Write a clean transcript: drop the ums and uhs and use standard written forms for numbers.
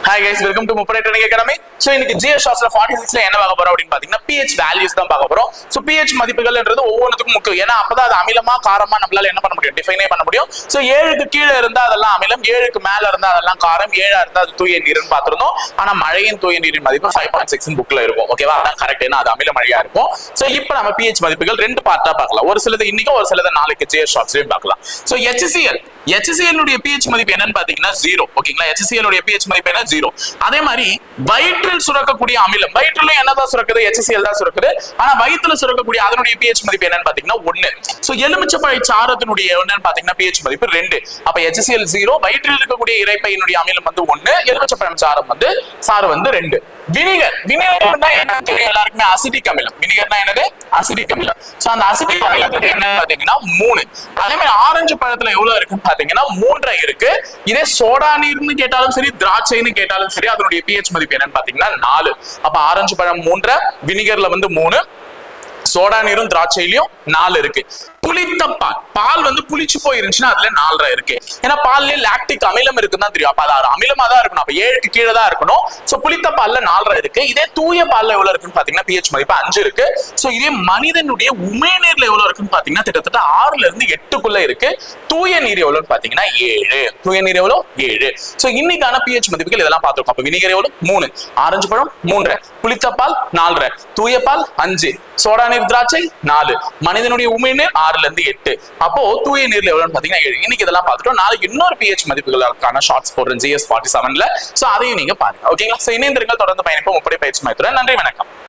Hi guys, welcome to Mupare Training Academy. So இன்னைக்கு GS Shortsல 46ல என்ன பார்க்க போறோம் அப்படினு பாத்தீங்கன்னா pH values தான் பார்க்க போறோம். So pH மதிப்புகள்ன்றது ஒவ்வொருத்துக்கும் முக்கியம். ஏன்னா அப்பதான் அது அமிலமா காரமா நம்மளால என்ன பண்ண முடியும், டிஃபைனே பண்ண முடியும். So 7க்கு கீழ இருந்தா அதெல்லாம் அமிலம், 7க்கு மேல இருந்தா அதெல்லாம் காரம், 7ஆ இருந்தா அது தூய நீர்னு பார்த்திருந்தோம். ஆனா மழையின் தூய நீரின் மதிப்பு 5.6 புக்ல இருக்கும். ஓகேவா? அதான் கரெக்ட். ஏன்னா அது அமில மழையா இருக்கும். So இப்போ நம்ம pH மதிப்புகள் ரெண்டு பார்ட்டா பார்க்கலாம். ஒரு சிலது இன்னைக்கு, ஒரு சிலது நாளைக்கு GS Shortsலயும் பார்க்கலாம். So HCl உடைய pH மதிப்பு என்னன்னு பாத்தீங்கன்னா 0. ஓகேங்களா? HCl உடைய pH மதிப்பு என்ன 0. அதே மாதிரி வயிற்றில் சுரக்கக்கூடிய அமிலம், வயிற்றில என்னதான் சுரக்குது, HCl தான் சுரக்குது. ஆனா வயிற்றுல சுரக்கக்கூடிய அதனுடைய pH மதிப்பு என்னன்னு பாத்தீங்கன்னா 1. சோ எலுமிச்சப்பழ சாரத்தினுடைய என்னன்னு பாத்தீங்கன்னா pH மதிப்பு 2. அப்ப HCl 0, வயிற்றில் இருக்கக்கூடிய இரைப்பையினுடைய அமிலம் வந்து 1, எலுமிச்சப்பழம் சாறு வந்து 2. வினிகர்னா என்ன எல்லாருக்குமே அசிட்டிக் அமிலம். வினிகர்னா என்னது? அசிட்டிக் அமிலம். சோ அந்த அசிட்டிக் அமிலத்துக்கு என்ன பாத்தீங்கன்னா 3. அதே மாதிரி ஆரஞ்சு பழத்துல எவ்வளவு இருக்குன்னு பாத்தீங்கன்னா 3 இருக்கு. இதே சோடா நீர்னு கேட்டாலும் சரி, திராட்சைன்னு கேட்டாலும் சரி, அதனுடைய pH மதிப்பு என்னன்னு பாத்தீங்கன்னா 4. அப்ப ஆரஞ்சு பழம் 3, வினிகர்ல வந்து 3, சோடா நீரும் திராட்சையிலயும் 4 இருக்கு. புளித்த பால் வந்து புளிச்சு போயிருந்துச்சுன்னா அதுல 4 இருக்கு. ஏன்னா பால்ல லாக்டிக் அமிலம் இருக்குன்னு தான் தெரியும். அப்ப அது அமிலமா தான் இருக்கணும். அப்ப 7க்கு கீழே தான் இருக்கணும். சோ புளித்த பால்ல 4 இருக்கு. இதே தூய பால்ல எவ்வளவு இருக்குன்னு பாத்தீங்கன்னா pH மதிப்பு 5 இருக்கு. சோ இதே மனிதனுடைய உமிழ்நீர்ல எவ்வளவு இருக்குன்னு பாத்தீங்கன்னா கிட்டத்தட்ட 6ல இருந்து 8க்குள்ள இருக்கு. தூய நீர் எவ்வளவுன்னு பாத்தீங்கன்னா 7. தூய நீர் எவ்வளவு? 7. சோ இன்னைக்கான pH மதிப்புகள் இதெல்லாம் பார்த்திருக்கோம். அப்ப வினிகர் எவ்வளவு? 3, ஆரஞ்சு பழம் 3, புளித்த பால் 4, தூய பால் 5, சோடா நீர் திராட்சை 4, மனிதனுடைய உமிழ்நீர் 6ல இருந்து 8. அப்போ தூய நீர்ல எவ்வளவுன்னு பாத்தீங்கன்னா 7. இன்னைக்கு இதெல்லாம் பார்த்துட்டோம். நாளைக்கு இன்னொரு pH மதிப்புகளுக்கான ஷார்ட்ஸ் போடுறேன் GS 47ல. சோ அதையும் நீங்க பாருங்க. ஓகேங்களா? சோ இணைந்திருங்கள், தொடர்ந்து பயணிப்போம் முப்படை பயிற்சி மையத்துடன். நன்றி, வணக்கம்.